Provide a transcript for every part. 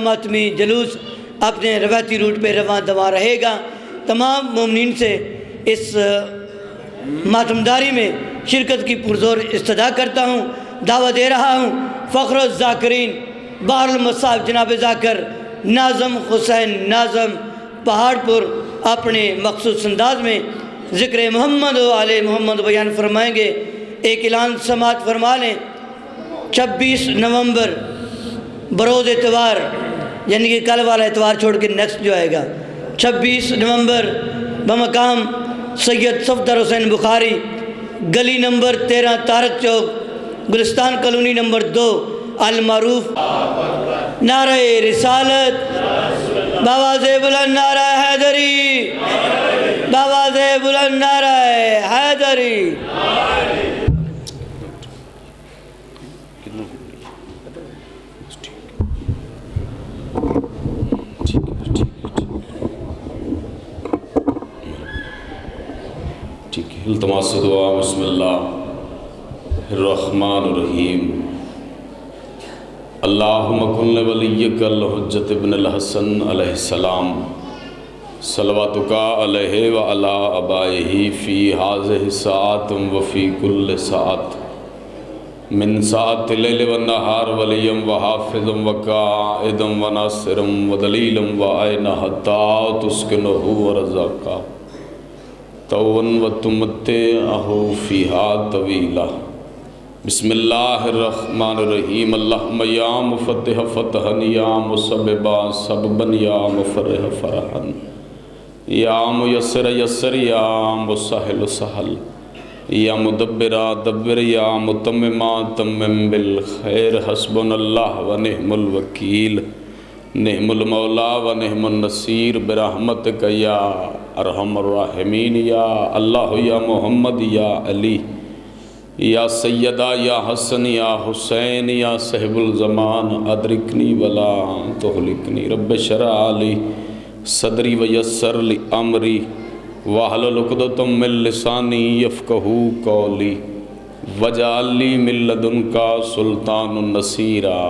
ماتمی جلوس اپنے روایتی روٹ پہ رواں دواں رہے گا۔ تمام مومنین سے اس ماتمداری میں شرکت کی پرزور استدعا کرتا ہوں، دعوت دے رہا ہوں۔ فخر الذاکرین بحر المصائب جناب ذاکر ناظم حسین ناظم پہاڑ پر اپنے مخصوص انداز میں ذکر محمد و آل محمد بیان فرمائیں گے۔ ایک اعلان سماعت فرما لیں۔ 26 نومبر بروز اتوار، یعنی کہ کل والا اتوار چھوڑ کے نیکسٹ جو آئے گا، 26 نومبر بمقام سید صفدر حسین بخاری، گلی نمبر 13 طارق چوک، گلستان کالونی نمبر 2، المعروف۔ نعرہ رسالت، باواز بلند نعرہ حیدری، باواز بلند نعرہ حیدری۔ التماس دعا۔ بسم اللہ الرحمن الرحیم۔ اللہم کن لولیک الحجت ابن الحسن علیہ السلام صلواتک علیہ وعلی آبائہ فی ہذہ الساعۃ وفی کل ساعۃ من ساعۃ اللیل والنہار ولیم وحافظ وقائد وناصر ودلیل وعین حتی تسکنہ ورزاقہ طوّن وتمتعہ فیہا طویلا۔ بسم اللہ الرحمن الرحیم۔ اللہم یا مفتح فتحا یا مسببا سببا یا مفرح فرحا یا میسر یسر یا مسہل سہل یا مدبر دبر یا متمم تمم بالخیر۔ حسبنا اللہ و نعم الوکیل، نعم المولا و نعم النصیر، برحمتک یا ارحم الراحمین۔ یا اللہ یا محمد یا علی یا سیدہ یا حسن یا حسین یا صاحب الزمان، ادرکنی ولا تہلکنی۔ رب اشرح لی صدری ویسر لی امری واحلل عقدۃ من لسانی یفقہوا قولی واجعل لی من لدنک سلطانا نصیرا۔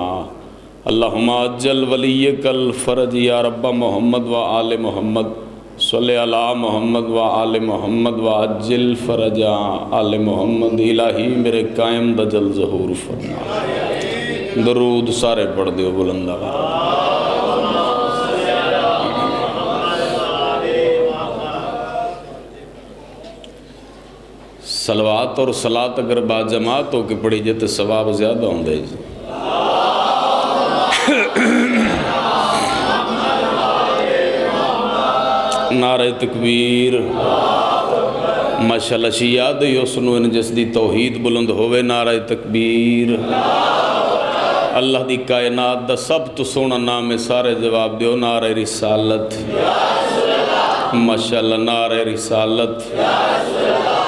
اللہم اجل ولیک الفرج یا رب محمد و آل محمد، صلی علی محمد و آل محمد و عجل فرج آل محمد۔ الہی میرے قائم دا جل ظہور فرما۔ درود سارے پڑھ دیو بلند آواز۔ صلوات اور صلاۃ اگر با جماعت ہو کے پڑھی جائے تو ثواب زیادہ ہوں دے جی۔ نعرہ تکبیر۔ ماشاءاللہ شیعہ دے یوسنو ان جس دی توحید بلند ہوئے۔ نعرہ تکبیر۔ اللہ دی کائنات دا سب تو سونا نام ہے، سارے جواب دیو۔ نعرہ رسالت۔ ماشاءاللہ نعرہ رسالت۔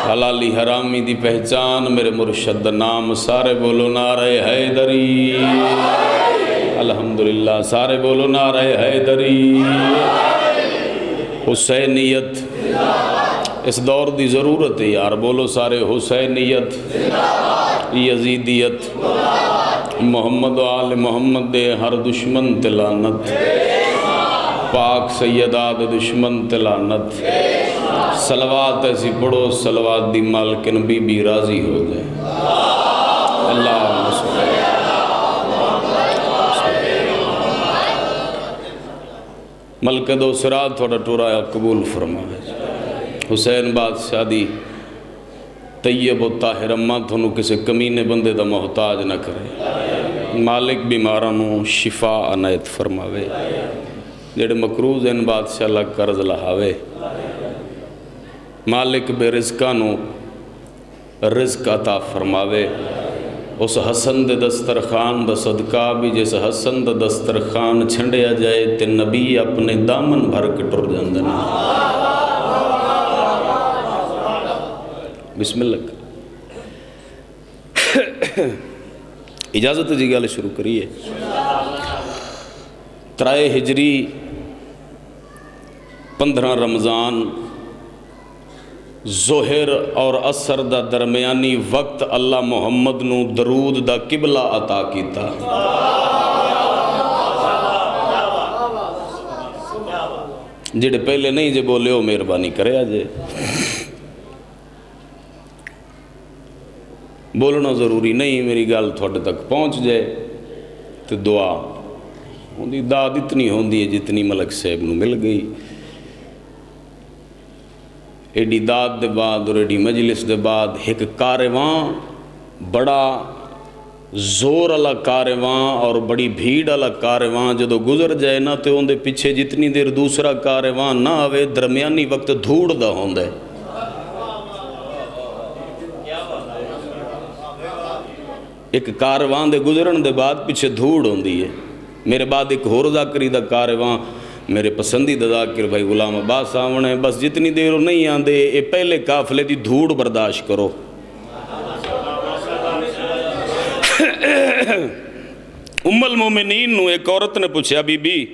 حلالی حرامی دی پہچان میرے مرشد دا نام، سارے بولو نعرہ حیدری۔ الحمدللہ سارے بولو نعرہ حیدری۔ حسینیت اس دور دی ضرورت ہے یار، بولو سارے حسینیت، یزیدیت، محمد و آل محمد دے ہر دشمن تلانت، پاک سیدات دشمن تلانت۔ صلوات ایسی پڑھو، صلوات دی مالکن بی بی راضی ہو جائے۔ اللہ صلی ملک دو سرات تھوڑا ٹورا قبول فرمائے۔ حسین بادشاہ دی طیب و طاہر اماں تھونو کسے کمینے بندے دا محتاج نہ کرے۔ مالک بیمارانوں شفا عنایت فرماوے، جڑے مقروض ان بادشاہ اللہ قرض لہاوے۔ مالک بے رزقانوں رزق عطا فرماوے۔ اس حسن دے دسترخان دا صدقہ بھی جیسے حسن دا دسترخان چھنڈیا جائے تے نبی اپنے دامن بھر کے ٹر جاندن۔ بسم اللہ۔ اجازت جی گالے شروع کریے۔ 3 ہجری 15 رمضان ظہر اور عصر دا درمیانی وقت اللہ محمد نو درود دا قبلہ عطا کیتا۔ جڑے پہلے نہیں جے بولے ہو مہربانی کرے آجے بولنا ضروری نہیں میری گل تھوڑے تک پہنچ جائے تو دعا ان دی داد اتنی ہوندی ہے جتنی ملک صاحب نو مل گئی ایڈی داد دے بعد اور ایڈی مجلس دے بعد ایک کارواں بڑا زور والا کارواں اور بڑی بھیڑ والا کارواں جدو گزر جائے نا تو ان دے پیچھے جتنی دیر دوسرا کارواں نہ آوے درمیانی وقت دھوڑ دا ہوندا ہے ایک کارواں دے گزرن دے بعد پیچھے دھوڑ ہوندی ہے میرے بعد ایک ہور ذاکری دا کارواں میرے پسندیدہ ذاکر بھائی غلام عباس آونے بس جتنی دیر وہ نہیں آندے اے پہلے قافلے دی دھوڑ برداشت کرو ام المومنین نو ایک عورت نے پوچھا بی بی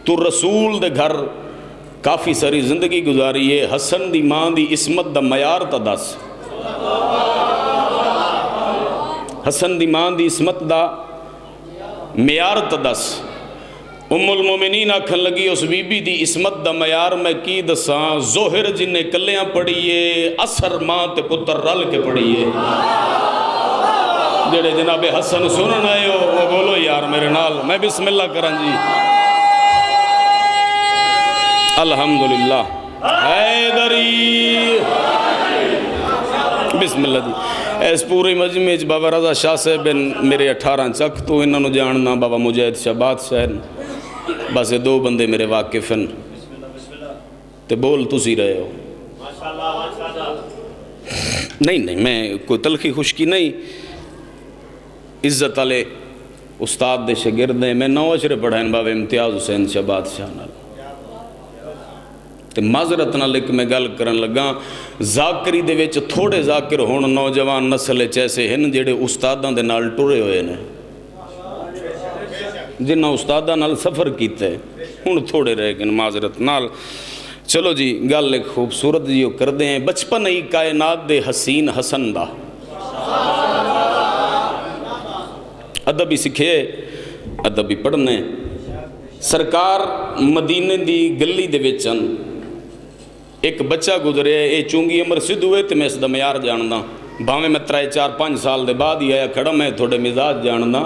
تو رسول دے گھر کافی ساری زندگی گزاری ہے حسن دی ماں دی عصمت دا معیار تا دس حسن دی ماں دی عصمت دا معیار تا دس ام المومنین آکھن لگی اس بی بی دی عصمت دا معیار میں کی دساں ظہر جن نے کلیاں پڑھیے اثر ماں تے پتر رل کے پڑھیے جڑے جناب حسن سنن آئے ہو وہ بولو یار میرے نال میں بسم اللہ کرن جی الحمدللہ حیدری بسم اللہ جی اس پوری مجمع بابا رضا شاہ صاحب میرے 18 چک تو انہوں نے جاننا بابا مجاہد شاہ بادشاہ بس دو بندے میرے واقف ہیں تے بول تسی رہے ہو نہیں میں کوئی تلخی خشکی نہیں عزت والے استاد دے شاگرد ہیں میں 9 اشرے پڑھائیں بابا امتیاز حسین شاہ بادشاہ نال تے معذرت نال ایک میں گل کرن لگا ذاکری دے وچ تھوڑے ذاکر ہون نوجوان نسل ایسے ہیں جڑے استاداں دے نال ٹرے ہوئے نے جنہ استاداں نال سفر کیتے ہن تھوڑے رہ گئے معذرت نال چلو جی گل ایک خوبصورت جی کر دیں بچپن ہی کائنات دے حسین حسن دا ادب ہی سکھے ادب ہی پڑھنے سرکار مدینے دی گلی دے وچن ایک بچہ گزرے اے چونگی عمر سدھ ہوئے تے میں اس دا معیار جاننا بھاویں میں 3-4-5 سال دے بعد ہی آیا کھڑا میں تھوڑے مزاج جاننا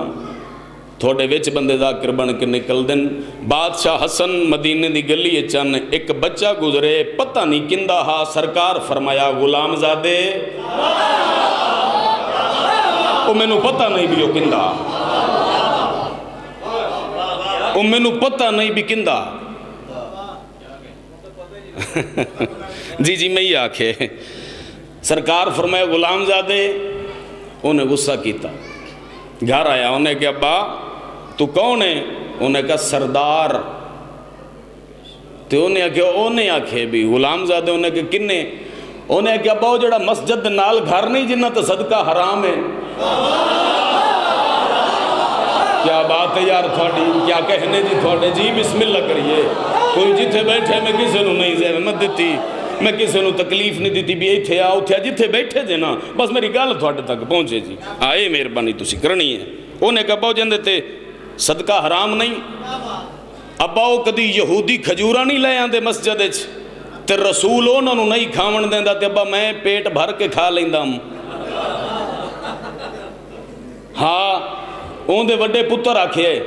تھوڑے وچ بندے ذاکر بن کے نکل دن بادشاہ حسن مدینے دی گلی چن ایک بچہ گزرے پتہ نہیں کندہ ہا سرکار فرمایا غلام زادے او میں نو پتہ نہیں بھی او کندہ او میں نو پتہ نہیں بھی کندہ جی میں ہی آکھے سرکار فرمایا غلام زادے انہیں غصہ کیتا گھر آیا انہیں کہ ابا تو کون ہے انہیں کہا سردار تو انہیں آکھے بھی غلام زادے انہیں کہ کنے انہیں کہ ابا وہ جڑا مسجد نال گھر نہیں جنہ تو صدقہ حرام ہے کیا بات ہے یار تھوڑی کیا کہنے جی تھوڑے جی بسم اللہ کریے کوئی جتھے بیٹھے میں کسے نو نہیں زحمت دیتی میں کسے نو تکلیف نہیں دیتی بھی ایتھے آؤ تھے جتھے بیٹھے دے نا بس میری گل تھوڑے تک پہنچے جی آئے مہربانی تسی کرنی ہے انہیں کہا باؤ جندے تے صدقہ حرام نہیں اباؤ کدی یہودی کھجورہ نہیں لے آندے مسجد اچ تے رسول انہوں نے نہیں کھاون دیندہ تے ابا میں پیٹ بھر کے کھا لیندہ ہوں ہاں ان دے وڈے پتر آکھے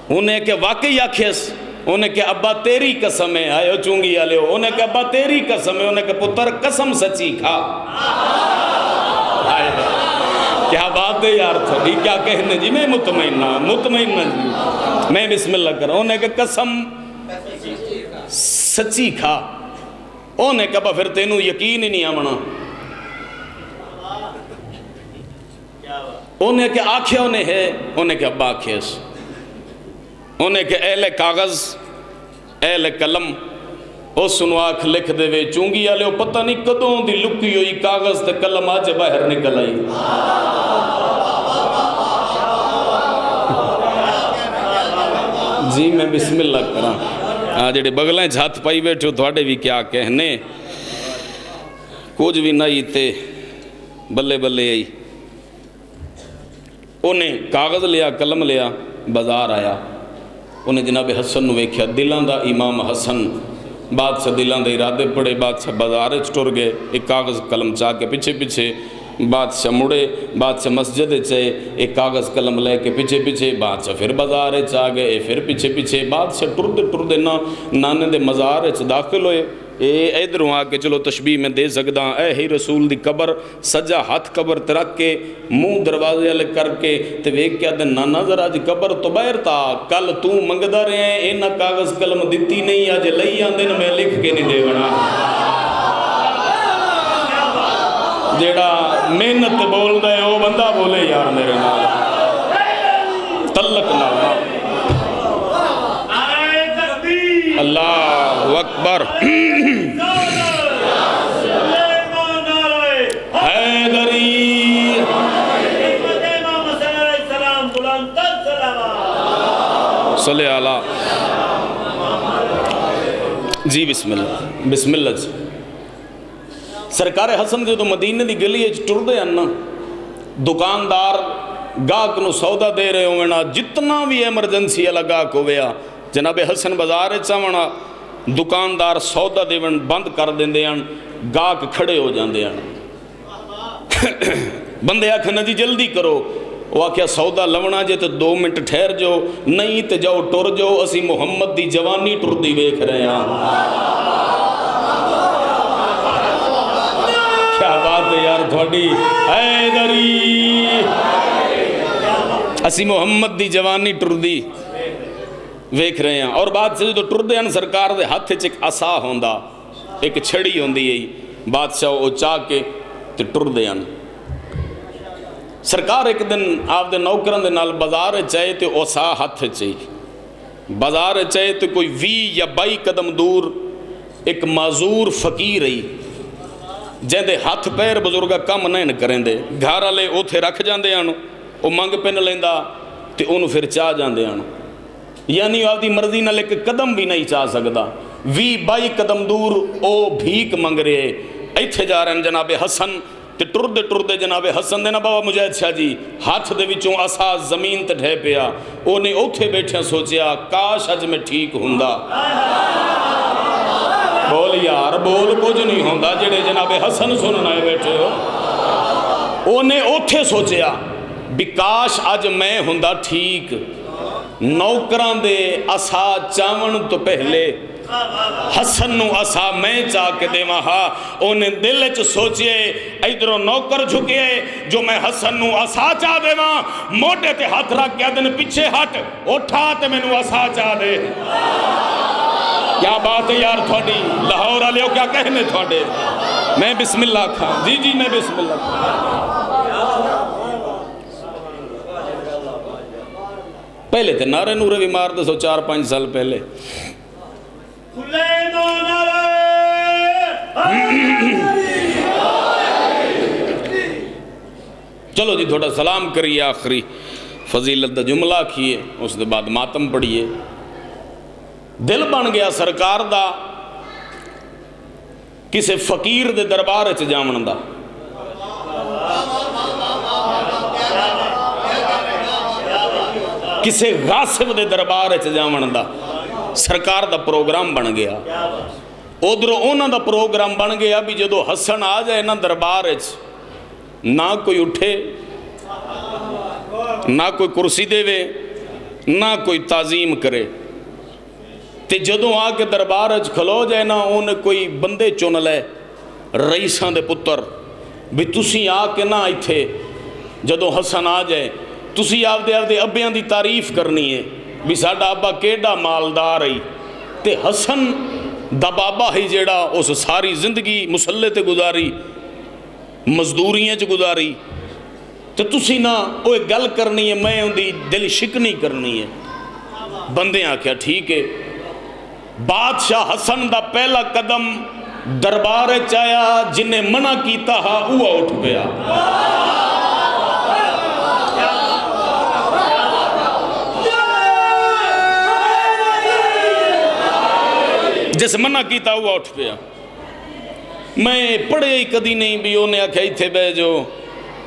انہیں کہ واقعی آکھیس انہیں کہ ابا تیری قسم ہے آئے ہو چونگی آلے ہو انہیں کہ ابا تیری قسم ہے انہیں کہ پتر قسم سچی کھا کیا بات ہے یار تھوڑی کیا کہنے جی میں مطمئنہ جی میں بسم اللہ کر رہا ہوں انہیں کہ قسم سچی کھا انہیں کہ ابا پھر تینوں یقین ہی نہیں آمنا انہیں کہ آنکھیں انہیں ہے انہیں کہ ابا آنکھیں انہیں کہ اہل کاغذ اہل قلم اس سنو آنکھ لکھ دے وے چونگی آلے وہ پتہ نہیں کدوں دی لکی ہوئی کاغذ تے قلم آج باہر نکل آئی جی میں بسم اللہ کرا جڑے بغلیں جھات پائی بیٹھو تھوڑے بھی کیا کہنے کچھ بھی نہیں تے بلے بلے آئی انہیں کاغذ لیا قلم لیا بازار آیا انہیں جناب حسن نو ویکھیا دلاں دا امام حسن بادشاہ دلاں دے ارادے پڑے، بادشاہ بازار ٹر گئے، ایک کاغذ قلم چاہ کے پیچھے پیچھے بادشاہ مڑے، بادشاہ مسجد چاہے ایک کاغذ قلم لے کے پیچھے پیچھے، بادشاہ پھر بازار آ گئے، پھر پیچھے پیچھے، بادشاہ ٹردے نانے دے مزار داخل ہوئے۔ ادھروں آ کے چلو تشبیح میں دے سکدا، اے ہی رسول دی قبر سجا ہاتھ قبر تے رکھ کے منہ دروازے والے کر کے تے ویکھ کے آدھے نانا ذرا جی قبر تو باہر تا، کل تو منگدا رہے ہیں اینا کاغذ قلم دتی نہیں، اج لئی آندے نے میں لکھ کے نہیں دیونا۔ جیڑا محنت بولدا ہے وہ بندہ بولے یار میرے نال تعلق نال۔ اللہ اکبر، حیدری صلی اللہ جی بسم اللہ بسم اللہ جی۔ سرکار حسن جو مدینے دی گلی ٹردے ہیں نا، دکاندار گاہک نو سودا دے رہے ہوئے نا، جتنا بھی ایمرجنسی والا گاہک ہویا، جناب حسن بازار چاونا دکاندار سودا دیون بند کر دیندے ہیں، گاہک کھڑے ہو جاندے ہیں۔ بندے آکھنا جی جلدی کرو، وہ آکھیا سودا لونا جے تو 2 منٹ ٹھہر جو، نہیں تے جاؤ ٹر جو، اسی محمد دی جوانی ٹردی ویکھ رہے ہیں۔ کیا بات ہے یار تھوڑی، حیدری اسی محمد دی جوانی ٹردی ویکھ رہے ہیں۔ اور بات سے جو ٹردے ہیں سرکار دے ہاتھ ایک عصا ہوندا، ایک چھڑی ہوندی ہے، بادشاہ وہ چاہ کے تے ٹردے ہیں۔ سرکار ایک دن آپ دے نوکران دے نال بازار چاہے تے عصا ہاتھ چاہیے، بازار چاہے تے کوئی 20 یا 22 قدم دور ایک معذور فقیر رہی، جہدے ہاتھ پیر بزرگا کم نہیں کریں دے، گھر والے اوتھے رکھ جاندے ہیں، وہ منگ پن لیندا تے انہوں پھر چاہ جاندے ہیں، یعنی آپ دی مرضی نال ایک قدم بھی نہیں چاہ سکدا، 20-22 قدم دور او بھیک منگ رہے، ایتھے جا رہے ہیں جناب حسن تے ٹردے ٹردے جناب حسن دے نا بابا مجاہد شاہ جی ہاتھ دے وچوں عصا زمین تے ڈھے پیا، اونے اوتھے بیٹھے سوچیا کاش اج میں ٹھیک ہوندا۔ بول یار بول کچھ نہیں ہوندا جڑے جناب حسن سننا ہے بیٹھے ہو، اونے اوتھے سوچیا بھی کاش اج میں ہوندا ٹھیک۔ نوکران دے عصا چاون تو پہلے حسن نو عصا میں چاہ کے دے وہاں، انہیں دل چ سوچے ادھروں نوکر جھکے جو میں حسن نو عصا چاہ دے وہاں، موٹے تے ہاتھ رکھ کے دن پیچھے ہٹ اٹھا تے میں نو عصا چاہ دے۔ کیا بات ہے یار تھوڑی، لاہور والے ہو کیا کہنے تھوڑے، میں بسم اللہ کھا جی جی میں بسم اللہ کھا۔ پہلے تھے نعرے نورے بھی مار دے سو 4-5 سال پہلے۔ چلو جی تھوڑا سلام کریے، آخری فضیلت دا جملہ کیے، اس دے بعد ماتم پڑھیے۔ دل بن گیا سرکار دا کسے فقیر دے دربار چ جاون دا، کسے غاصب دے دربار چ جاون دا، سرکار دا پروگرام بن گیا۔ ادھروں انہاں دا پروگرام بن گیا بھی جدو حسن آ جائے نا دربار نہ کوئی اٹھے، نہ کوئی کرسی دے وے، نہ کوئی تعظیم کرے، تے جدو آ کے دربار کھلو جائے نا انہیں کوئی بندے چن لے رئیسان دے پتر بھی تسی آ کے نہ ایتھے جدو حسن آ جائے تسی آپ دے ابیاں دی تعریف کرنی ہے بھی ساڈا ابا کیڈا مالدار ہے، تے حسن دا بابا ہی جیڑا اس ساری زندگی مسلح تے گزاری، مزدوریاں چ گزاری، تے تسی نہ وہ گل کرنی ہے، میں ان دی دل شکنی کرنی ہے۔ بندے آکھیا ٹھیک ہے۔ بادشاہ حسن دا پہلا قدم دربار چایا، جنہیں منع کیتا ہا وہ اٹھ پیا۔ جس منع کیتا وہ اٹھ پیا۔ میں پڑھے ہی کدی نہیں بھی انہیں آکھا ایتھے بے جو،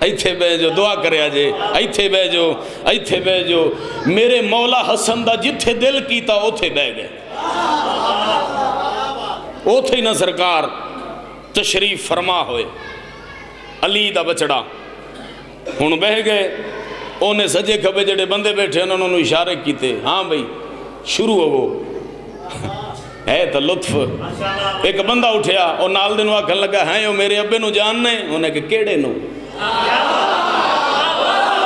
ایتھے بے جو، دعا کرے آجے، ایتھے بے جو، ایتھے بے جو۔ میرے مولا حسن دا جتھے دل کیتا اتھے بے گئے۔ اوتھے ہی نہ سرکار تشریف فرما ہوئے علی دا بچڑا ہن بہ گئے انہیں سجے کھبے جڑے بندے بیٹھے انہوں نے اشارے کیتے ہاں بھئی شروع ہو ہے تو لطف ایک بندہ اٹھیا اور نال دنوں آکھن لگا ہیں وہ میرے ابے نو جاننے انہیں کہ کیڑے نو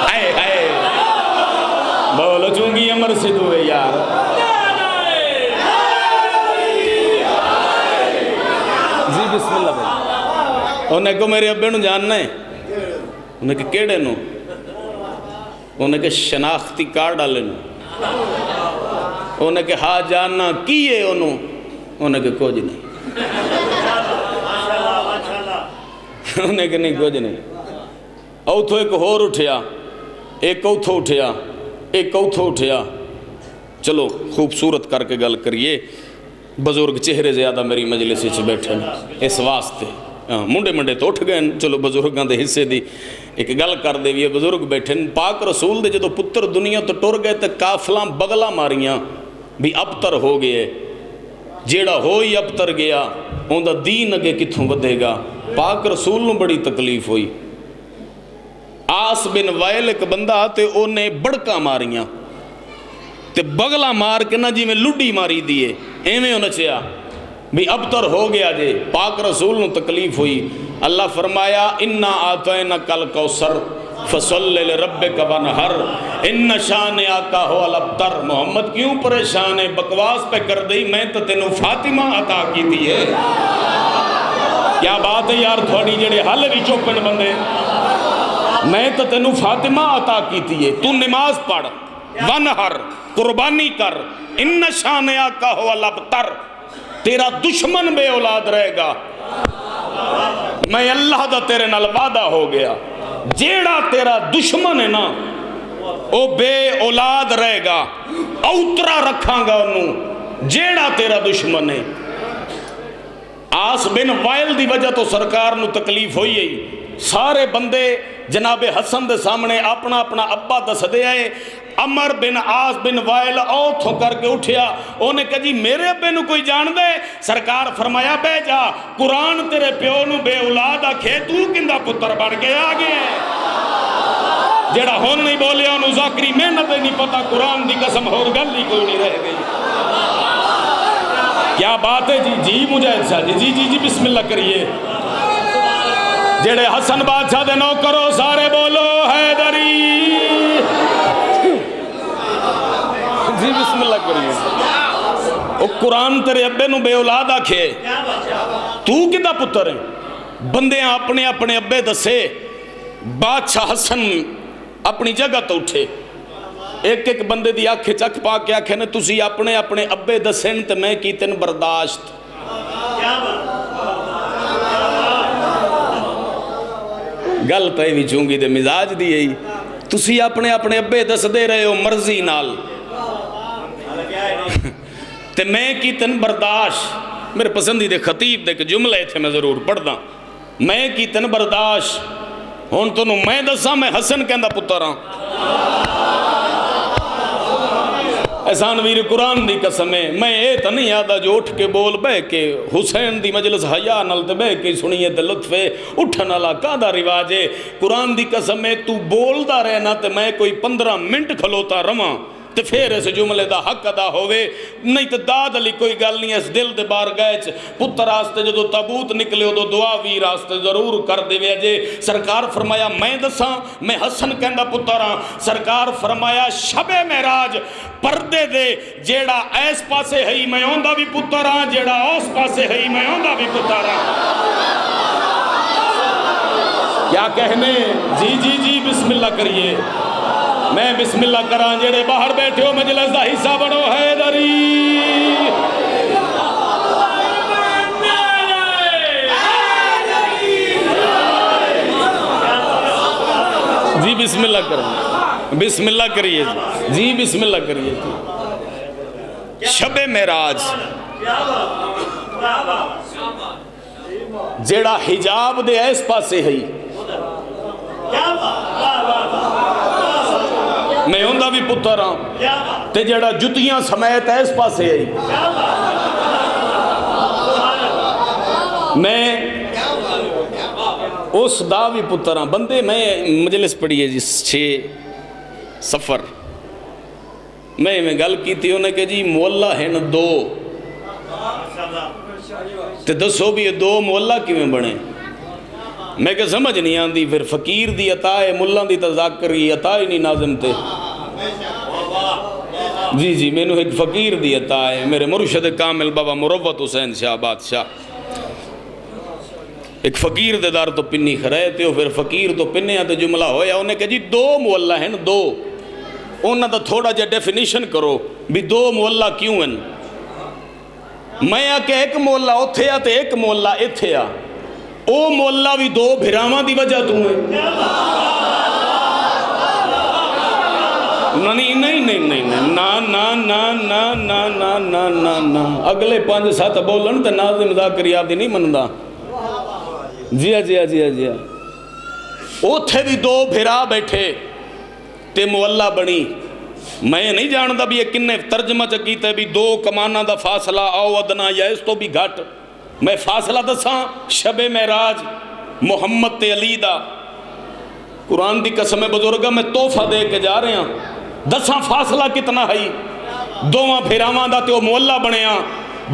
ہائے ہائے بولو چونگی امر سے دوئے یار جی بسم اللہ بھائی انہیں کہ میرے ابے نو جاننے انہیں کہ کیڑے نو انہیں کہ شناختی کارڈ ڈالے نو انہیں کہ ہاں جاننا کیے انہیں کہ کچھ نہیں انہیں کہ نہیں کچھ نہیں اوتھو ایک ہور اٹھیا ایک اوتھو اٹھیا ایک اوتھو اٹھیا چلو خوبصورت کر کے گل کریے بزرگ چہرے زیادہ میری مجلس سے بیٹھے اس واسطے منڈے منڈے تو اٹھ گئے چلو بزرگاں دے حصے دی ایک گل کر دے بھی بزرگ بیٹھے پاک رسول دے جدو پتر دنیا تو ٹر گئے تے کافلاں بغلا ماریاں بھی ابتر ہو گئے جیڑا ہوئی ابتر گیا اون دا دین اگے کتھوں ودے گا پاک رسول نو بڑی تکلیف ہوئی آس بن وائل ایک بندہ تے اونے بڑکا ماریاں تے بغلا مار کے نہ جی میں لڈی ماری دیئے ایویں نچیا بھی ابتر ہو گیا جے پاک رسول نو تکلیف ہوئی اللہ فرمایا انا آتینک الکوثر فصلی لربک ونہر ان شانئک هو الابتر محمد کیوں پریشان ہے بکواس پہ کر دی میں تو تینوں فاطمہ عطا کی دی ہے کیا بات ہے یار تھوڑی جڑے حل بھی چوپن بندے میں تو تینوں فاطمہ عطا کی دی ہے تو نماز پڑھ ونہر قربانی کر ان شانئک هو الابتر تیرا دشمن بے اولاد رہے گا میں اللہ دا تیرے نال وعدہ ہو گیا جیڑا تیرا دشمن ہے نا او بے اولاد رہے گا اوترا رکھاں گا انہوں جیڑا تیرا دشمن ہے آس بن وائل دی وجہ تو سرکار نو تکلیف ہوئی ہے سارے بندے جناب حسن دے سامنے اپنا اپنا ابا دس دے آئے عمر بن آس بن وائل اوتھو کر کے اٹھیا انہیں کہا جی میرے ابے نو کوئی جان دے سرکار فرمایا بے جا قرآن تیرے پیو نو بے اولاد آکھے تو کندہ پتر بڑھ کے آگے جیڑا ہون نہیں بولے انہوں ذاکری محنت نہیں پتا قرآن دی قسم ہور گل ہی کوئی نہیں رہ گئی کیا بات ہے جی جی مجاہد شاہ جی جی جی بسم اللہ کریے جیڑے حسن بادشاہ دے نو کرو سارے بولو حیدری جی بسم اللہ کریے او قرآن تیرے ابے نو بے اولاد آکھے تو کدہ پتر ہیں بندے اپنے اپنے ابے دسے بادشاہ حسن اپنی جگہ تو اٹھے ایک ایک بندے دی آنکھیں چک پا کے آکھے نے تسی اپنے اپنے ابے دسیں تے میں کیتن برداشت گل تے بھی چونگی دے مزاج دی ہے تسی اپنے اپنے ابے دس دے رہے ہو مرضی نال تے میں کیتن برداشت میرے پسندیدہ خطیب دے کہ جملے تھے میں ضرور پڑھ دا میں کیتن برداشت ہون تو میں دسا میں حسن کہندہ پتر ہاں احسان ویر قرآن دی قسم ہے میں اے تا نہیں آدھا جو اٹھ کے بول بے کہ حسین دی مجلس حیاء نال تے بے کہ سنیے تے لطف ہے اٹھن اللہ کا دا رواج ہے قرآن دی قسم ہے تو بول دا رہنا تے میں کوئی 15 منٹ کھلوتا رواں تے پھر اس جملے دا حق ادا ہوئے نہیں تے داد علی کوئی گل نہیں اس دل دے بار گئے پتر آستے جو تابوت نکلے ہو دعا ویر آستے ضرور کر دے وے جے سرکار فرمایا میں دساں میں حسن کہندہ پتر ہاں سرکار فرمایا شب معراج پردے دے جیڑا ایس پاسے ہی میں ہوندہ بھی پتر ہاں جیڑا اس پاسے ہی میں ہوندہ بھی پتر ہاں کیا کہنے جی جی جی بسم اللہ کریے میں بسم اللہ کران جیڑے باہر بیٹھے ہو مجلس دا حصہ بڑھو حیدری جی بسم اللہ کریں بسم اللہ کریے جی بسم اللہ کریے شب معراج جیڑا حجاب دے اس پاسے ہے میں ہوندہ بھی پتر ہاں تے جڑا جتیاں سمیت ہے اس پاسے ہے میں اس دا بھی پتر ہاں بندے میں مجلس پڑھیے جی 6 سفر میں گل کی تھی انہیں کہ جی مولا ہیں 2 تے دسو بھی یہ 2 مولا کیویں بنے میں کہ سمجھ نہیں آندی پھر فقیر دی عطا ہے ملہ دی تذاکر کی عطا ہی نہیں ناظم تے جی میں نے ایک فقیر دی عطا ہے میرے مرشد کامل بابا مروت حسین شاہ بادشاہ ایک فقیر دے دار تو پنی خرائے تے پھر فقیر تو پنے آتے جملہ ہویا انہیں کہ جی 2 مولا ہیں 2 انہاں دا تھوڑا جا ڈیفینیشن کرو بھی 2 مولا کیوں ہیں میں کہ ایک مولا اتھے آ تے ایک مولا اتھے آ او مولا بھی 2 بھراواں دی وجہ تو ہیں نا اگلے 5-7 بولن تے ناظم ذاکری آپ دی نہیں مندا جی اوتھے بھی 2 بھرا بیٹھے تے مولا بنی میں نہیں جاندا بھی یہ کنے ترجمہ چکیتا ہے بھی 2 کمانہ دا فاصلہ او ادنا یا اس تو بھی گھٹ میں فاصلہ دساں شب معراج محمد تے علی دا قرآن دی قسم بزرگا میں تحفہ دے کے جا رہے ہیں دساں فاصلہ کتنا ہے 2 بھراواں دا تے او مولا بنیا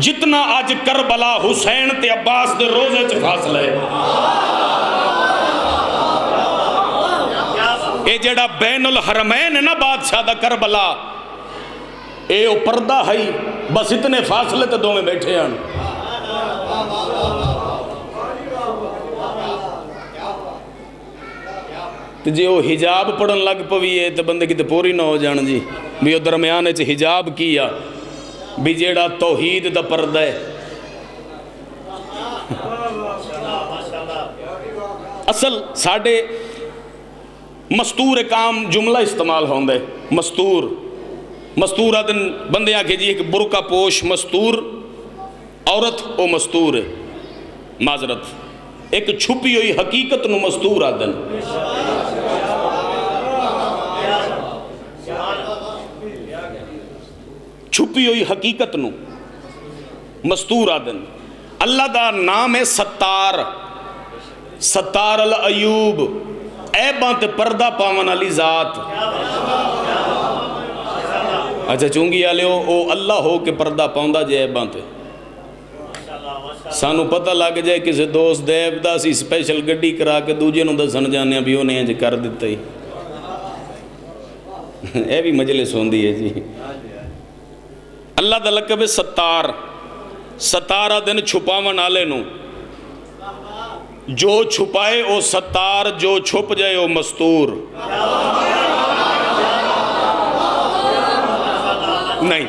جتنا آج کربلا حسین تے عباس دے روزے چ فاصلہ ہے اے جڑا بین الحرمین ہے نا بادشاہ دا کربلا اے او پردہ ہے بس اتنے فاصلے تے 2 میں بیٹھے ہیں جی وہ حجاب پڑھن لگ پویے تو بندے کی تو پوری نہ ہو جان جی بھی وہ درمیانے چ حجاب کیا بھی جیڑا توحید دا پردہ ہے اصل ساڑھے مستور کام جملہ استعمال ہوندے مستور آدن بندے آکھے جی ایک برقع پوش مستور عورت او مستور ہے معذرت ایک چھپی ہوئی حقیقت نو مستور آدن چھپی ہوئی حقیقت نو مستور آدن اللہ دا نام ہے ستار العیوب عیباں تے پردہ پاون علی ذات اچھا چونگی آلے او اللہ ہو کے پردہ پاؤندہ جے عیباں تے سانو پتہ لگ جائے کسی دوست دیب دا سی سپیشل گڈی کرا کے دوجے نو دسن جانے بھی انہیں انج کر دیتا ہی اے بھی مجلس ہوندی ہے جی اللہ دا لقب ستارہ دن چھپاون آلے نو جو چھپائے او ستار جو چھپ جائے او مستور نہیں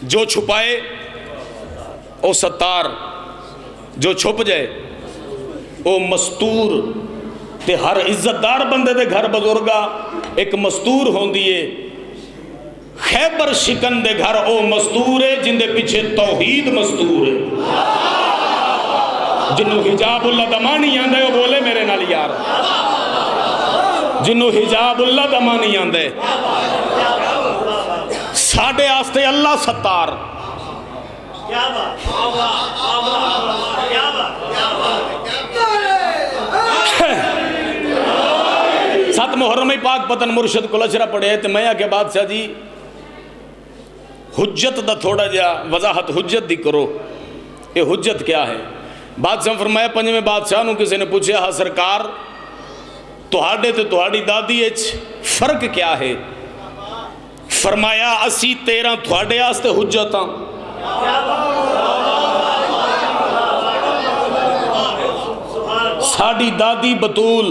جو چھپائے او ستار جو چھپ جائے او مستور تے ہر عزت دار بندے دے گھر بزرگا ایک مستور ہوندی ہے خیبر شکن دے گھر او مستور ہے جن دے پیچھے توحید مستور ہے جنہوں حجاب اللہ دمانی آندے وہ بولے میرے نال یار جنہوں حجاب اللہ دمانی آندے ساڑھے آستے اللہ ستار سات محرم پاک پتن مرشد کو لچرہ پڑھے تو میں آکے بادشاہ جی حجت دا تھوڑا جا وضاحت حجت دی کرو یہ حجت کیا ہے بادشاہ فرمایا پنج میں بادشاہ نو کسی نے پوچھے ہاں سرکار تہاڑے تے تہاڑی دادی اچ فرق کیا ہے فرمایا اسی 13 تہاڑے آستے حجتاں ساڑی دادی بطول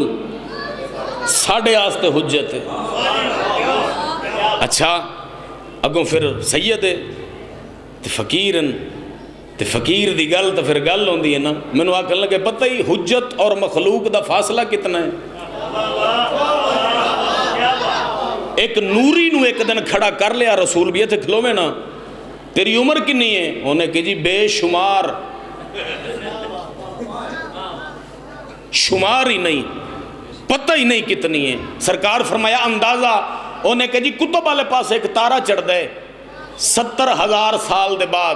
ساڑے آستے حجت ہے اچھا اگوں پھر سید ہے تے فقیرن تے فقیر دی گل تو پھر گل ہوندی ہے نا میں نے آکھن لگے پتہ ہی حجت اور مخلوق دا فاصلہ کتنا ہے ایک نوری نو ایک دن کھڑا کر لیا رسول بھی تھے کھلو میں نا تیری عمر کنی ہے انہیں کہ جی بے شمار شمار ہی نہیں پتہ ہی نہیں کتنی ہے سرکار فرمایا اندازہ انہیں کہ جی کتب والے پاس ایک تارہ چڑھ دے 70,000 سال دے بعد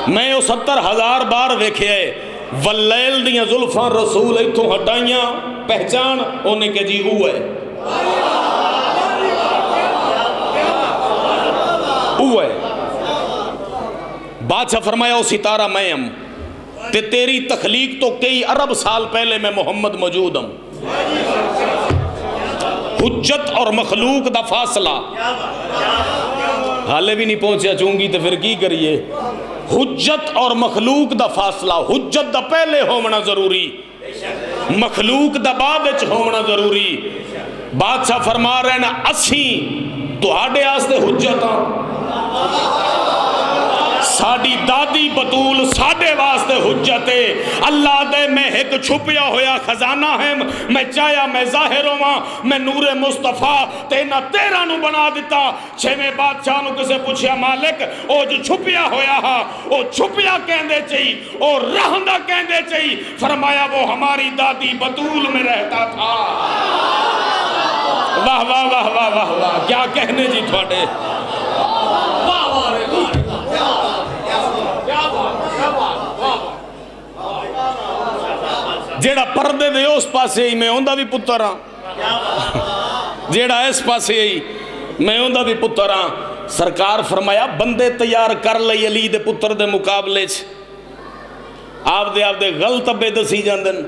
میں وہ 70,000 بار ویکھیا ہے واللیل دیاں زلفاں رسول ایتھوں ہٹائیاں پہچان انہیں کہ جی وہ ہے وہ ہے بادشاہ فرمایا وہ ستارہ میں ہم تے تیری تخلیق تو کئی ارب سال پہلے میں محمد موجود ہوں حجت اور مخلوق دا فاصلہ حالے بھی نہیں پہنچیا چونگی تو پھر کی کریے حجت اور مخلوق دا فاصلہ حجت دا پہلے ہونا ضروری مخلوق دا بعد ہونا ضروری بادشاہ فرما رہے نا اسیں تو آڈے آستے حجت ہاں ساڑی دادی بطول ساڑے واسطے حجت ہے اللہ دے میں ایک چھپیا ہویا خزانہ ہے میں چاہیا میں ظاہر ہوا میں نور مصطفیٰ تینا تیرا نو بنا دیتا چھویں بادشاہ نو کسے پوچھیا مالک او جو چھپیا ہویا ہا او چھپیا کہندے چاہی او رہندہ کہندے چاہی فرمایا وہ ہماری دادی بطول میں رہتا تھا واہ واہ واہ واہ واہ واہ کیا کہنے جی تھوڑے جیڑا پردے دے اس پاسے ہی میں ہوندہ بھی پتر ہاں جیڑا اس پاسے ہی میں ہوندہ بھی پتر ہاں سرکار فرمایا بندے تیار کر لئی علی دے پتر دے مقابلے چھ آپ دے غلط بے دسی جاندن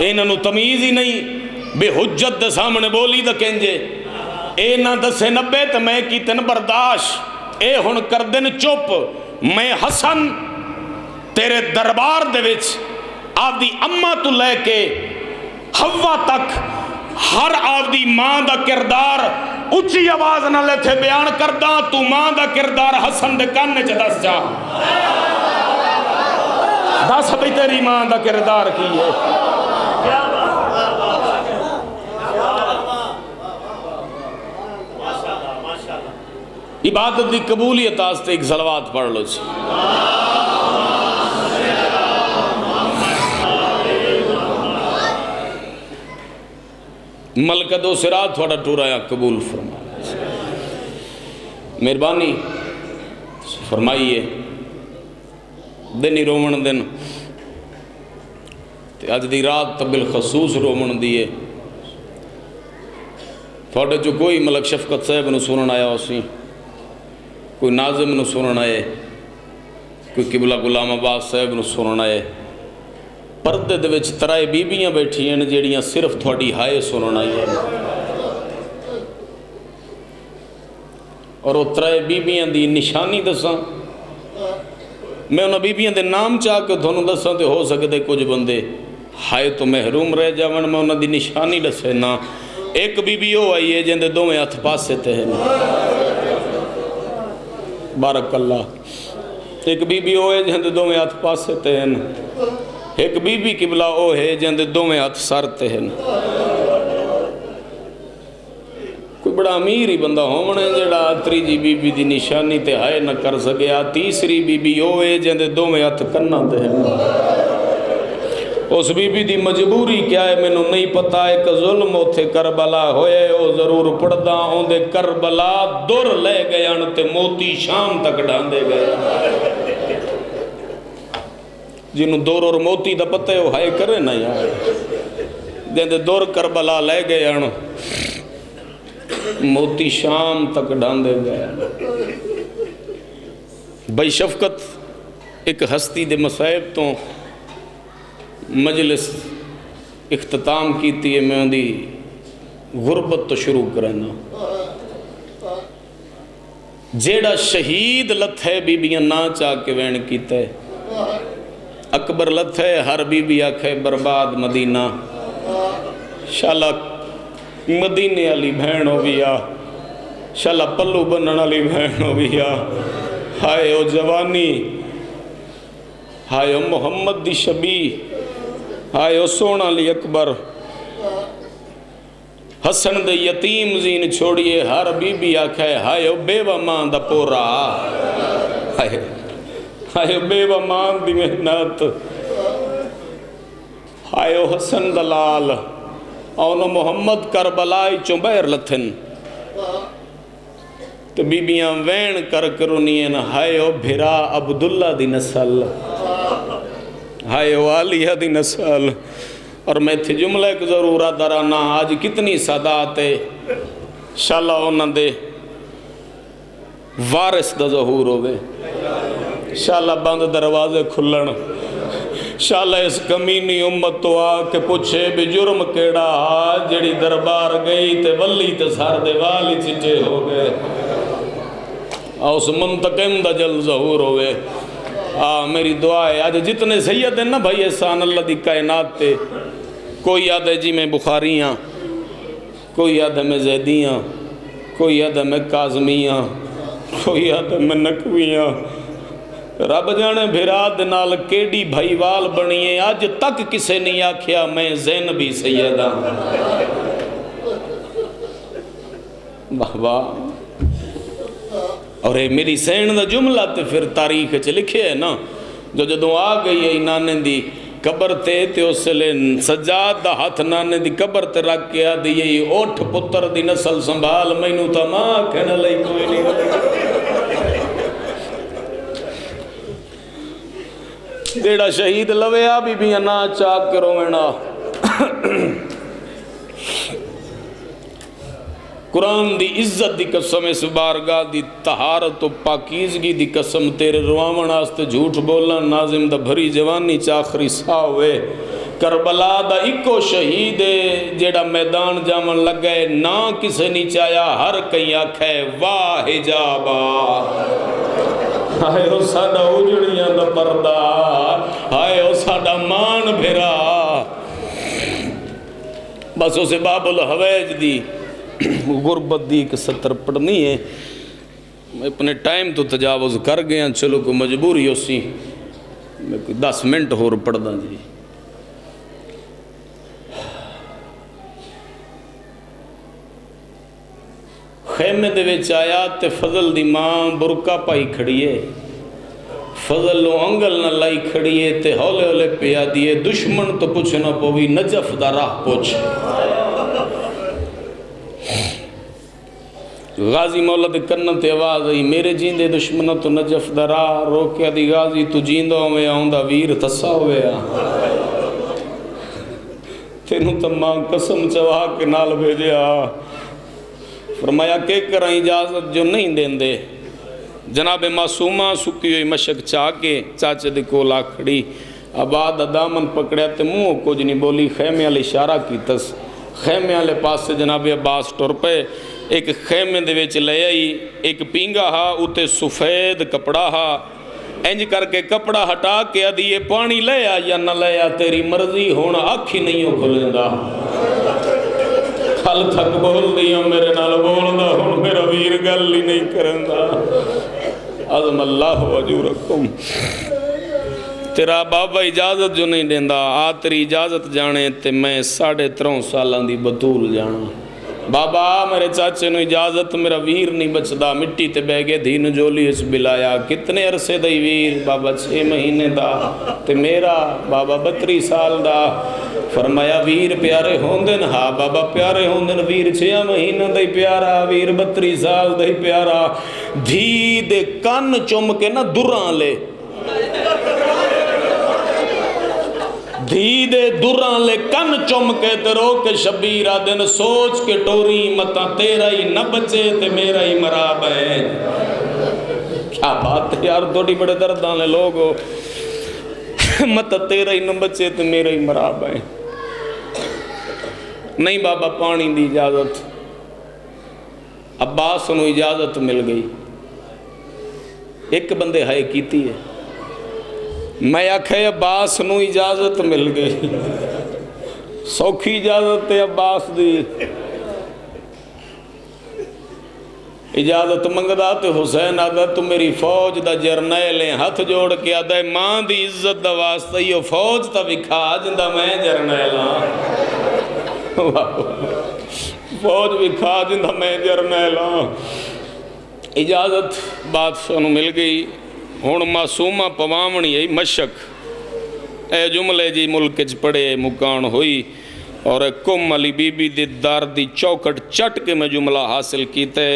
انہوں تمیز ہی نہیں بے حجت دے سامنے بولی دا کہنجے اے نہ دسے نبے تو میں کی تن برداشت اے ہن کر دن چپ میں حسن تیرے دربار دے وچ آپ دی اماں تو لے کے حوا تک ہر آپ دی ماں دا کردار اچھی آواز نہ لے تھے بیان کردہ تو ماں دا کردار حسن دے کاننے چھ دس جا دس بھی تیری ماں دا کردار کی ہے عبادت دی قبولیت آستے ایک صلوات پڑھ لو چھ ملکہ دو سرات تھوڑا ٹورایا قبول فرمائے مہربانی فرمائیے دنی رومن دن آج دی رات تو بالخصوص رومن دیئے تھوڑے جو کوئی ملک شفقت صاحب نو سنن آیا اسی کوئی ناظم نو سنن آئے کوئی قبلہ غلام عباس صاحب نو سنن آئے پردے دے وچ ترائے بیبیاں بیٹھی ہیں جیڑیاں صرف تھوڑی ہائے سنن آئی ہیں اور وہ ترائے بیبیاں دی نشانی دساں میں انہاں بیبیاں دے نام چاہ کے دھونوں دساں تے ہو سکتے کچھ بندے ہائے تو محروم رہ جاون میں انہاں دی نشانی دسے نا ایک بیبی ہو آئی ہے جن دے دو میں ہاتھ پاسے تے ہیں بارک اللہ ایک بیبی ہو ہے جن دے دو میں ہاتھ پاسے تے ہیں ایک بی بی قبلہ او ہے جن دے دو میں ہاتھ سارتے ہیں کوئی بڑا امیر ہی بندہ ہومنے جڑا تریجی بی بی دی نشانی تے ہائے نہ کر سکیا تیسری بی بی او ہے جن دے دو میں ہاتھ کرنا تے ہیں اس بی بی دی مجبوری کیا ہے میں نو نہیں پتا ہے کہ ظلم اوتھے کربلا ہوئے او ضرور پڑھدا ہوں دے کربلا دور لے گئے انتے موتی شام تک ڈاندے گئے جنہوں دور اور موتی دا پتہ ہے وہ ہائے کرے نا یار جن دے دور کربلا لے گئے انو موتی شام تک ڈاندے گئے بھائی شفقت ایک ہستی دے مصائب تو مجلس اختتام کیتی ہے میں ان دی غربت تو شروع کرنا جیڑا شہید لت ہے بی بیاں نا چاہ کے وین کیتا ہے اکبر لت ہے ہر بی بی آکھے برباد مدینہ شالا مدینے علی بہن ہو بیا شالا پلو بنن علی بہن ہو بیا ہائے او جوانی ہائے او محمد دی شبی ہائے او سونا لی اکبر حسن دے یتیم زین چھوڑیے ہر بی بی آکھے ہائے او بیوہ ماں دا پورا ہائے بیوہ ماں دی محنت ہائے او حسن دلال اونو محمد کربلائی چوں بیر لتھن تو بیبیاں وین کر کرونین ہائے او بھرا عبداللہ دی نسل، ہائے او عالیہ دی نسل۔ اور میں تھی جملہ ایک ضرورہ درانا، آج کتنی سادات ہے انشاءاللہ انہاں دے وارث دا ظہور ہوئے، انشاءاللہ بند دروازے کھلن، انشاءاللہ اس کمینی امت تو آ کے پوچھے بھی جرم کیڑا جڑی دربار گئی تے ولی تے سار دے والی چٹے ہو گئے، اس منتقم دا جل ظہور ہوئے۔ میری دعا ہے آج جتنے سید ہیں نا بھائی احسان اللہ دی کائنات تے، کوئی یاد ہے جی میں بخاریاں، کوئی یاد ہے میں زیدیاں، کوئی یاد ہے میں کاظمیاں، کوئی یاد ہے میں نقویاں، رب جانے بھراد نال کیڑی بھائی وال بنیے، آج تک کسے نہیں آکھیا میں زینبی سیدہ۔ واہ واہ، اور میری سین دا جملہ تے پھر تاریخ چ لکھے ہے نا، جو جدوں آ گئی ہے نانے دی قبر تے اس لے سجاد دا ہاتھ نانے دی قبر تے رکھ کے آ دی اوٹھ پتر دی نسل سنبھال مینوں تا ماں کہنا لئی کوئی نہیں، جیڑا شہید لویا بھی نا چاک کرو وینا۔ قرآن دی عزت دی قسم، اس بارگاہ دی طہارت و پاکیزگی دی قسم، تیرے رواون آستے جھوٹ بولا ناظم دا بھری جوانی چاخری سا ہوئے، کربلا دا اکو شہید جیڑا میدان جامن لگے نا کسے نہیں چایا، ہر کئی آکھے واہ حجابا، ہائے او ساڑا اجڑیاں دا پردہ، ہائے او ساڑا مان بھرا۔ بس اسے باب الحویج دی غربت دی ایک سطر پڑھنی ہے، میں اپنے ٹائم تو تجاوز کر گیا، چلو کو مجبوری ہو سی، میں کوئی 10 منٹ ہو رہا پڑھ دا جی۔ خیمے دے وچ آیا تے فضل دی ماں برکا پائی کھڑیے، فضل لو انگل نہ لائی کھڑیے تے ہولے ہولے پیا دیے، دشمن تو پوچھنا پوی نجف دا راہ پوچھ۔ غازی مولا دے کنن تے آواز آئی، میرے جیندے دشمنہ تو نجف دا راہ، روکیا دی غازی تو جیندہ ہوئے آؤندہ ویر تسا ہوئے آ، تینوں تمام قسم چواہ کے نال بھیجے آ۔ فرمایا کہ کرائیں اجازت جو نہیں دین دے، جناب معصومہ سکی ہوئی مشک چاہ کے چاچے دے کولا کھڑی، آباد دامن پکڑیا تے منہ کچھ نہیں بولی، خیمے والے اشارہ کی تس، خیمے والے پاس سے جناب عباس ٹر پہ، ایک خیمے دے وچ لے آئی، ایک پینگا ہا اتے سفید کپڑا ہا، انج کر کے کپڑا ہٹا کے ادیے پانی لے آ یا نہ لے آ تیری مرضی ہونا، آکھی نہیں ہو کھلندہ، کھل تھک بول دیا میرے نال بولدا، ہن میرا ویر گل ہی نہیں کرندا۔ عظم اللہ اجورکم، تیرا بابا اجازت جو نہیں دیندہ، آ تیری اجازت جانے تے میں 3.5 سالاں دی بطول جانا۔ بابا میرے چاچے نو اجازت، میرا ویر نہیں بچدا، مٹی تے بہ گئے دھی نجولی اس بلایا، کتنے عرصے دائی ویر؟ بابا 6 مہینے دا، تے میرا بابا 32 سال دا۔ فرمایا ویر پیارے ہوندن؟ ہاں بابا پیارے ہوندن، ویر 6 مہینے دائی پیارا، ویر 32 سال دائی پیارا۔ دھی دے کن چم کے نہ دوران لے، دھی دے دوران لے کن چم کے تے رو کے شبیرہ دن سوچ کے ٹوری متا تیرا ہی نہ بچے تے میرا ہی مراب ہے۔ کیا بات ہے یار، توڑی بڑے دردانے لوگو، متا تیرا ہی نہ بچے تے میرا ہی مراب ہے۔ نہیں بابا پانی دی اجازت، عباس نو اجازت مل گئی، ایک بندے ہائے کیتی ہے، میں آکھے عباس نو اجازت مل گئی، سوکھی اجازت تے عباس دی، اجازت منگدا تے حسین آدھا تو میری فوج دا جرنیل ہیں، ہاتھ جوڑ کے آدھا ماں دی عزت دا واسطہ یہ فوج تا وکھا جندہ میں جرنیل ہاں، فوج وکھا جندہ میں جرنیل ہاں۔ اجازت بادشاہ نو مل گئی، ہون معصومہ پوامنی ہے مشک، اے جملے جی ملکچ پڑے مکان ہوئی، اور کم علی بی بی دی دار دی چوکٹ چٹ کے میں جملہ حاصل کیتے،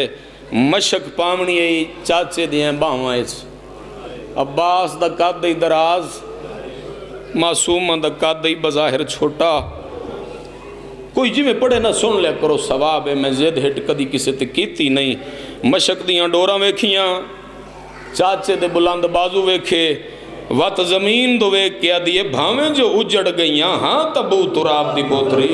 مشک پامنی ہے چاچے دیاں باہاں اس عباس دا قد ہی دراز معصومہ دا قد ہی بظاہر چھوٹا کوئی جی میں پڑھے نہ سن لیا کرو ثواب ہے میں زید ہٹ کدی کسی تے کیتی نہیں مشک دیاں ڈوراں ویکھیاں چاچے دے بلند بازو ویکھے وات زمین دو ویک کیا دیئے بھاویں جو اجڑ گئیاں ہاں تبو تراب دی بوتری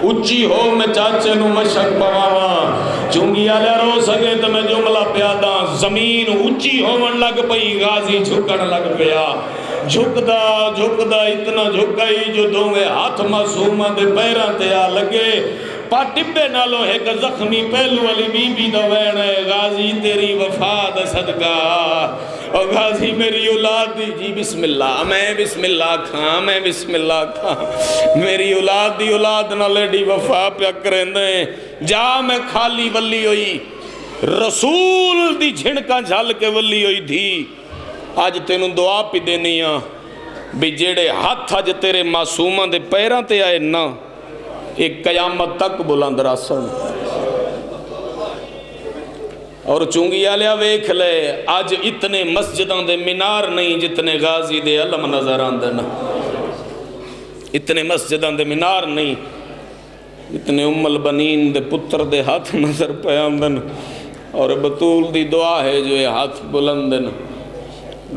اچھی ہو میں چاچے نو مشک پواواں چونگی آلے رو سکے تو میں جملہ پیادا زمین اچھی ہو من لگ پئی غازی جھکن لگ پیا جھکدا جھکدا اتنا جھکائی جو دوویں ہاتھ معصومہ دے پیراں تے آ لگے پاٹبے نالو ایک زخمی پہلو والی بی بی دا وین ہے غازی تیری وفا دا صدقہ اور غازی میری اولاد دی جی بسم اللہ میں بسم اللہ کھاں میں بسم اللہ کھاں میری اولاد دی اولاد نہ لیڈی وفا پیا کریں دیں جا میں خالی ولی ہوئی رسول دی جھنکا جھل کے ولی ہوئی تھی آج تینوں دعا پی دینی ہاں بھی جیڑے ہاتھ آج تیرے معصومہ دے پیراں تے آئے نا ایک قیامت تک بلند راسن اور چونگی آلیا ویکھ لے آج اتنے مسجدوں دے منار نہیں جتنے غازی دے علم نظر آندن اتنے مسجدوں دے منار نہیں اتنے البنین دے پتر دے ہاتھ نظر پہ آندن اور بطول دی دعا ہے جو یہ ہاتھ بلندن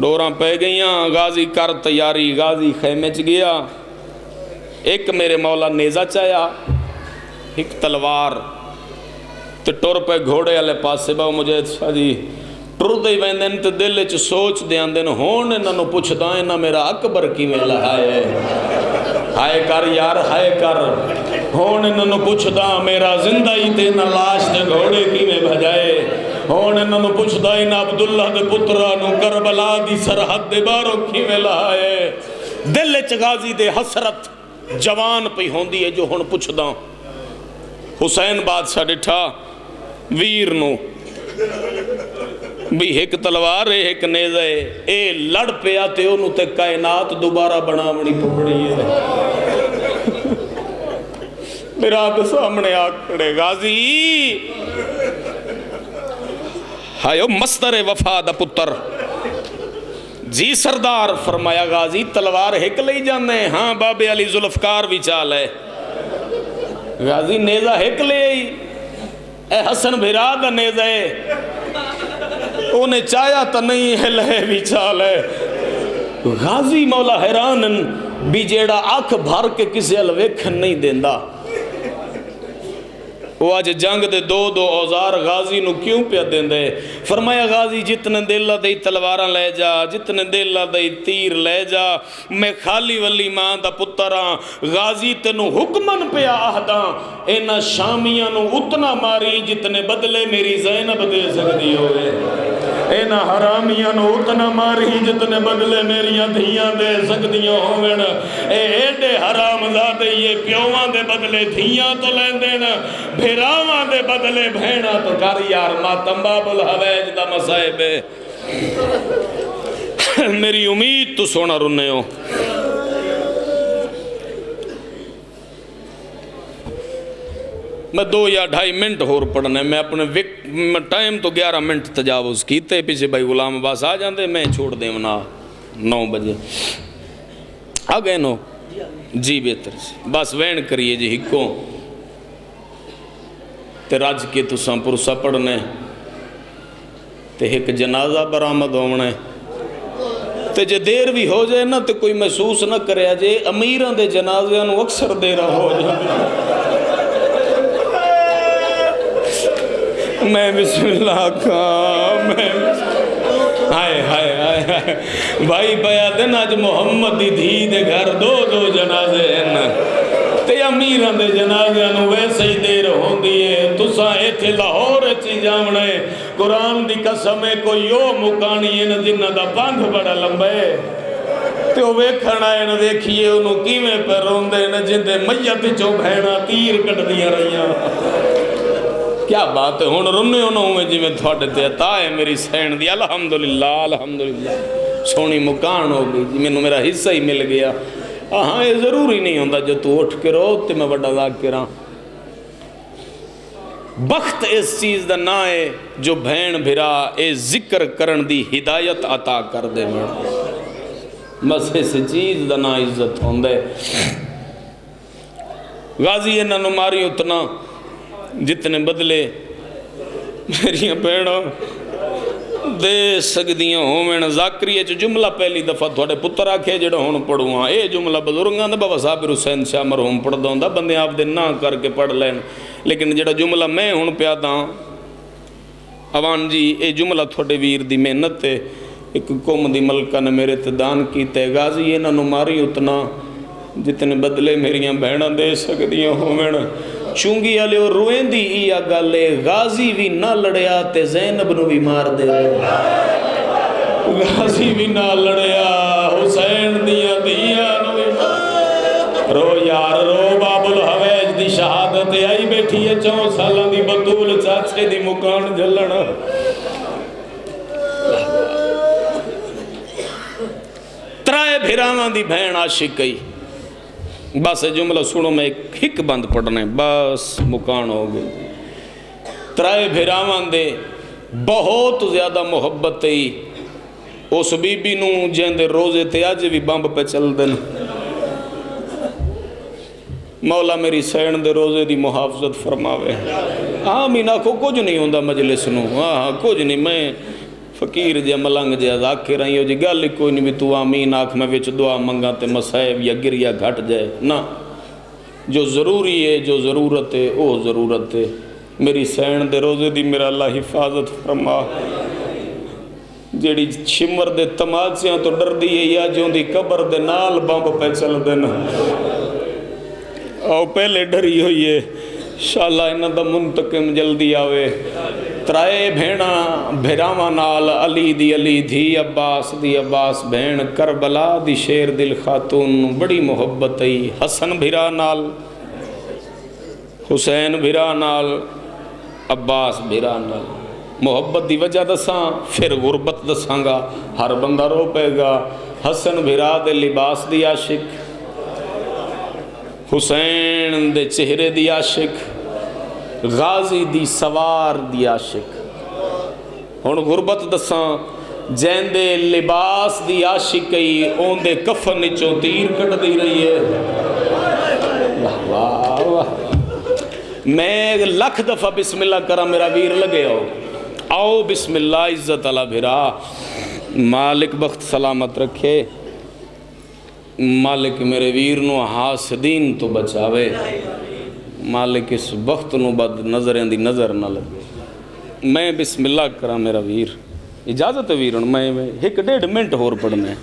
ڈوراں پہ گئیاں غازی کر تیاری غازی خیمے چ گیا ایک میرے مولا نیزہ چایا ایک تلوار تے ٹور پہ گھوڑے والے پاسے باؤ مجھے جی ٹر دے ویندن تے دل چ سوچ دیاں دن ہون انہاں نو پوچھدا اے نہ میرا اکبر کیویں لہائے ہائے کر یار ہائے کر ہون انہاں نو پوچھدا میرا زندہ ہی تے نہ لاش تے گھوڑے کیویں بھجائے ہون انہاں نو پوچھدا اے نہ عبداللہ دے پتراں نو کربلا دی سرحد دے بارو کیویں لہائے دل چ غازی دے حسرت جوان پہ ہوندی ہے جو ہن پوچھدا حسین بادشاہ ڈٹھا ویر نو بھی ایک تلوار ہے ایک نیزہ ہے اے لڑ پہ آتے ہو نو تے کائنات دوبارہ بنا منی پکڑی ہے میرا تو سامنے آکڑے غازی ہائیو مستر وفا دا پتر جی سردار فرمایا غازی تلوار ہک لئی جانے ہاں بابے علی ذوالفقار بھی چال ہے غازی نیزہ ہک لے اے حسن بھرا دا نیزہ ہے انہیں چایا تا نہیں ہے لہے بھی چال ہے غازی مولا حیرانن بھی جیڑا آنکھ بھر کے کسی الویکھن نہیں دیندہ وہ آج جنگ دے دو اوزار غازی نو کیوں پیا دیں دے فرمایا غازی جتنے دلہ دے تلواراں لے جا جتنے دلہ دے تیر لے جا میں خالی ولی ماں دا پتراں غازی تنو حکمن پیا آہداں اینا شامیاں نو اتنا ماری جتنے بدلے میری زینب دے سکتی ہوئے اینا حرامیاں نو اتنا ماری جتنے بدلے میریاں دھیاں دے سکتیاں ہوئے اے ایڈے حرام زادے یہ پیوان دے بدلے دھیاں تو لین دینا بھیراواں دے بدلے بھینا تو کر یار ماتم باب الحویج دا مسائب ہے میری امید تو سونا رنے ہو میں 2 یا 2.5 منٹ ہور پڑھنے میں اپنے ٹائم تو 11 منٹ تجاوز کیتے پیچھے بھائی غلام عباس آ جاندے میں چھوڑ دیں منا 9 بجے آ گئے نو جی بہتر بس وین کریے جی ہکوں تے راج کے تساں پرسا پڑھنے تے ایک جنازہ برآمد ہونے تے جے دیر بھی ہو جائے نا تے کوئی محسوس نہ کرے جے امیران دے جنازے انو اکثر دیر ہو جائے میں بسم اللہ کہا میں ہائے ہائے ہائے بھائی بیا دن آج محمد دی دھی دے گھر 2 جنازے ہیں تے امیران دے جنازے انو ویسے ہی دیر ہوں دیئے تساں ایتھے لاہور چی جامنے قرآن دی قسمیں کوئی یو مکانی ہے جنہ دا پانگ بڑا لمبے تے وہ ویکھن آئے نہ دیکھئے انہوں کیویں پر روندے نہ جندے میت چو بھینا تیر کٹ دیا رہیاں کیا بات ہے ہون رنے انہوں میں جی میں تھوڑے تے عطا ہے میری سین دی الحمدللہ الحمدللہ سونی مکان ہو گئی جی میں نے میرا حصہ ہی مل گیا ہاں یہ ضروری نہیں ہوندہ جو تو اٹھ کے رو تے میں بڑا ذاکراں بخت اس چیز دا نا ہے جو بھین بھرا اے ذکر کرن دی ہدایت عطا کر دے بس اس چیز دا نا عزت ہوندے غازی انہاں نوں ماری اتنا جتنے بدلے میری بہنوں دے سکدیاں ہوویں ذاکریہ چ جملہ پہلی دفعہ تھوڑے پتر آکھے جڑا ہن پڑھواں اے جملہ بزرگاں دا بابا صابر حسین شاہ مرحوم پڑھدا ہوندا بندے آپ دے نا کر کے پڑھ لین لیکن جڑا جملہ میں ہن پیا داں اوان جی اے جملہ تھوڑے ویر دی محنت تے ایک قوم دی ملکہ نے میرے تے دان کیتے غازی انہاں نوں ماری اتنا جتنے بدلے میریاں بہناں دے سکدیاں ہوویں چونگی والے روئیں دی یا گلے غازی بھی نہ لڑیا تے زینب نو بھی مار دے غازی بھی نہ لڑیا حسین دیا نو بھی رو یار رو باب الحویج دی شہادت آئی بیٹھی ہے 4 سالاں دی بطول چاچے دی مکان جلنا ترائے بھیراواں دی بہن عاشق گئی بس جملہ سنو میں ایک بند پڑھنا ہے بس مکان ہو گئی ترائے بھیراواں دے بہت زیادہ محبت ہے اس بی بی نو جیندے روزے تے آج بھی بمب پہ چل دن مولا میری سین دے روزے دی محافظت فرماوے آمین آکھو کچھ نہیں ہوندہ مجلس نو کچھ نہیں میں فقیر جے ملنگ جے ذاکر رہی ہو جی گل کوئی نہیں بھی تو آمین آکھ میں وچ دعا منگا تے مسائب یا گریا گھٹ جائے نہ جو ضروری ہے جو ضرورت ہے وہ ضرورت ہے میری سین دے روزے دی میرا اللہ حفاظت فرما جیڑی شمر دے تماچیاں تو ڈر دی ہے یا جو دی قبر دے نال بمب پہ چل دینا او پہلے ڈری ہوئی ہے انشاءاللہ انہاں دا منتقم جلدی آوے ترائے بھینا بھیراواں نال علی دی عباس دی عباس بھین کربلا دی شیر دل خاتون بڑی محبت ہے حسن بھیرا نال حسین بھیرا نال عباس بھیرا نال محبت دی وجہ دساں پھر غربت دساں گا ہر بندہ رو پے گا حسن بھیرا دے لباس دی عاشق حسین دے چہرے دی عاشق غازی دی سوار دی عاشق ہن غربت دساں جین دے لباس دی عاشقی اون دے کفن نچوں تیر کٹ دی رہی ہے واہ واہ واہ میں لکھ دفعہ بسم اللہ کرا میرا ویر لگے آؤ بسم اللہ عزت اللہ بھرا مالک بخت سلامت رکھے مالک میرے ویر نو حاسدین تو بچاوے مالک اس وقت نو بد نظریں دی نظر نہ لگے میں بسم اللہ کرا میرا ویر اجازت ہے ویرن میں 1.5 منٹ ہور پڑھنا ہے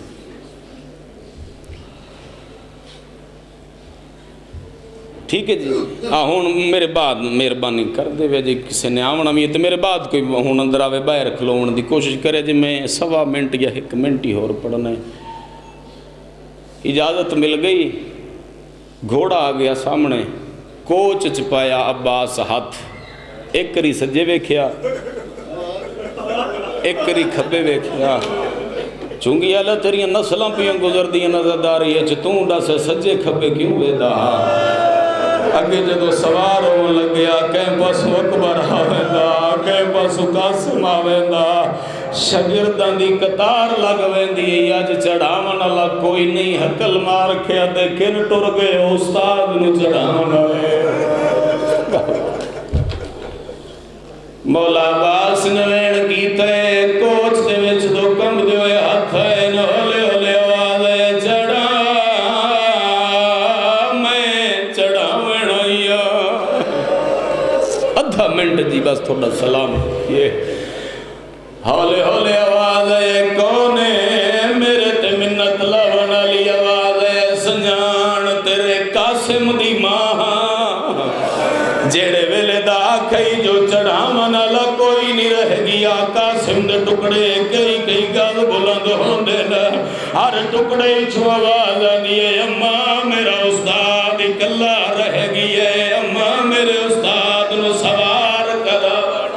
ٹھیک ہے جی ہون میرے بعد مہربانی کر دے وے جی کسی نے آونا بھی ہے تو میرے بعد کوئی ہون اندر آوے باہر کھلوون دی کوشش کرے جی میں 1.25 منٹ یا 1 منٹ ہی ہور پڑھنا ہے اجازت مل گئی گھوڑا آ گیا سامنے کوچ چپایا عباس ہاتھ ایک کری سجے ویکھیا ایک کری کھبے ویکھیا چونگی اللہ تیریاں نسلاں پیاں گزر دیاں نظرداری ہے چھتوں ڈا سے سجے کھبے کیوں ویدہ اگے جدو سوار ہون لگیا کہیں پاسو اکبر آویندا کہیں پاسو قاسم آویندا شاگرداں دی قطار لگ ویندی ہے اج چڑھاون والا کوئی نہیں حقل مار کھیا تے کن ٹر گئے استاد نو چڑھاون والے مولا عباس نے وین کیتے کوچ دے وچ دو کم دے ہوئے ہاتھ ہے نہ ہولے ہولے آواز چڑھا میں چڑھاون آیا آدھا منٹ جی بس تھوڑا سلام یہ ہولے ہولے آواز ہے کونے میرے تے منت لاون والی آواز ہے سنجان تیرے قاسم دی ماں جیڑے ویلے دا کئی جو چڑھاون والا کوئی نہیں رہ گیا قاسم دے ٹکڑے کئی کئی گل بلند ہوندے نا ہر ٹکڑے چوں آواز آندی ہے اماں میرا استاد اکلا رہ گیا ہے اماں میرے استاد نو سوار کراونا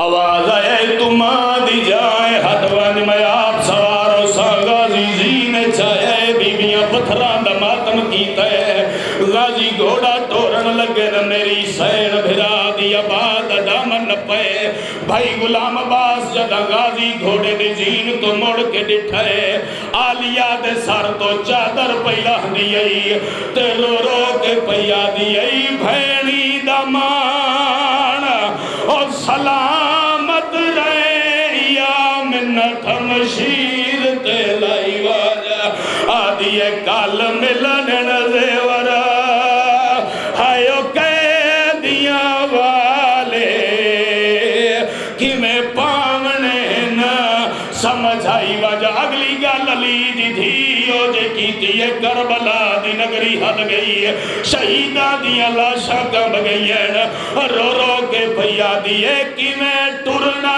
آواز آئے تم آدھی جائے ہٹوان میں آپ سوارو غازی زینے چاہے بیبیاں پتھران دا ماتم کیتا ہے غازی گھوڑا ٹورن لگے حسین میری سین بھرا دیا باد دامن پے بھائی غلام عباس جدہ غازی گھوڑے دی زین تو مڑ کے ڈٹھائے آلیا دے سر تو چادر پہلا دیئی تے رو رو کے پہیا دیئی بھینی دامان اور سلامت رہے یا منت مشیر تے لائی واجہ آدھیے کال ملن نزیور ہائیو قیدیاں والے کی میں پاونے نہ سمجھائی وجہ اگلی گل علی دی دھیو جے کیتی ہے کربلا دی نگری ہل گئی ہے شہیدہ دیا لاشا کم گئی ہے رو رو کے بھیا دیئے کی میں ٹرنا